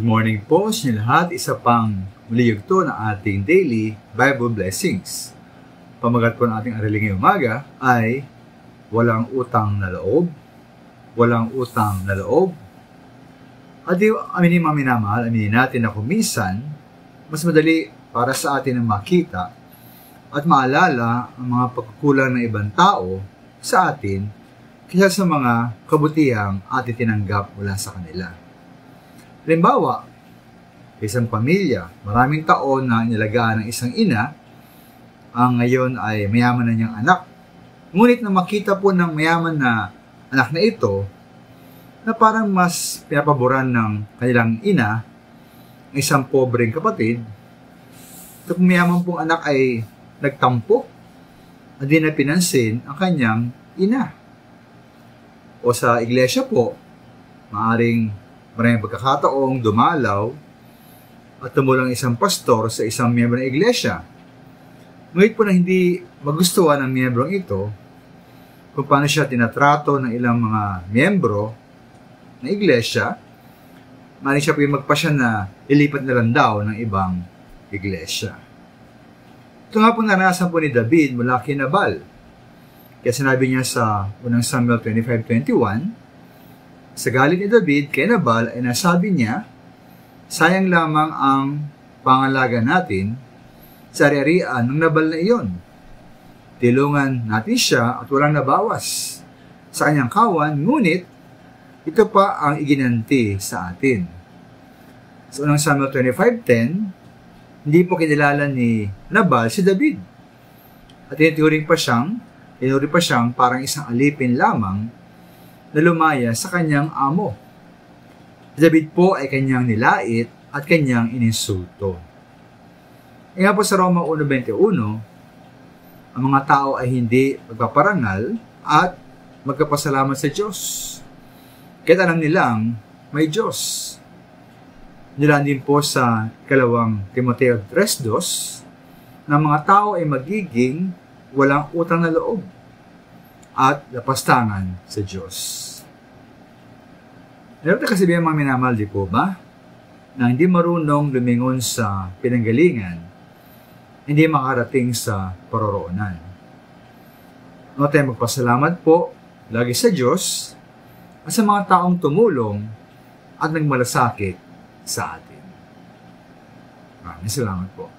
Good morning po sa inyo lahat. Isa pang muli yugto ng ating daily Bible blessings. Pamagat po ng ating aralin ngayong umaga ay walang utang na loob. Walang utang na loob. At aminin natin na kung minsan, mas madali para sa atin ang makita at maalala ang mga pagkukulang ng ibang tao sa atin kaysa sa mga kabutihang ating tinanggap mula sa kanila. Halimbawa, isang pamilya, maraming taon na inalagaan ng isang ina, ang ngayon ay mayaman na niyang anak. Ngunit na makita po ng mayaman na anak na ito, na parang mas pinapaboran ng kanilang ina, ang isang pobreng kapatid, ito kung mayaman pong anak ay nagtampo at di na pinansin ang kanyang ina. O sa iglesia po, maraming pagkakataong dumalaw at tumulang isang pastor sa isang miyembro ng iglesia. Ngunit po na hindi magustuhan ng miyembrong ito kung paano siya tinatrato ng ilang mga miyembro ng iglesia, maaaring siya po yung magpasya na ilipat na lang daw ng ibang iglesia. Ito nga po naranasan po ni David mula kay Nabal. Kaya sinabi niya sa unang Samuel 25:21, sa galit ni David kay Nabal ay nasabi niya, sayang lamang ang pangalaga natin sa ari-arian ng Nabal na iyon. Tilungan natin siya at walang nabawas sa kanyang kawan, ngunit ito pa ang iginanti sa atin. Sa unang Samuel 25:10, hindi po kinilala ni Nabal si David. At tinuri pa siyang parang isang alipin lamang na lumaya sa kanyang amo. David po ay kanyang nilait at kanyang ininsulto. E nga po sa Roma 1:21, ang mga tao ay hindi magpaparangal at magkapasalamat sa Diyos. Kahit alam nilang may Diyos. Nilaan din po sa 2 Timoteo 3:2 na mga tao ay magiging walang utang na loob at lapastangan sa Diyos. Meron na kasi mga minamahal, di po ba? Na hindi marunong lumingon sa pinanggalingan, hindi makarating sa paroroonan. No tayo magpasalamat po lagi sa Diyos at sa mga taong tumulong at nagmalasakit sa atin. Maraming salamat po.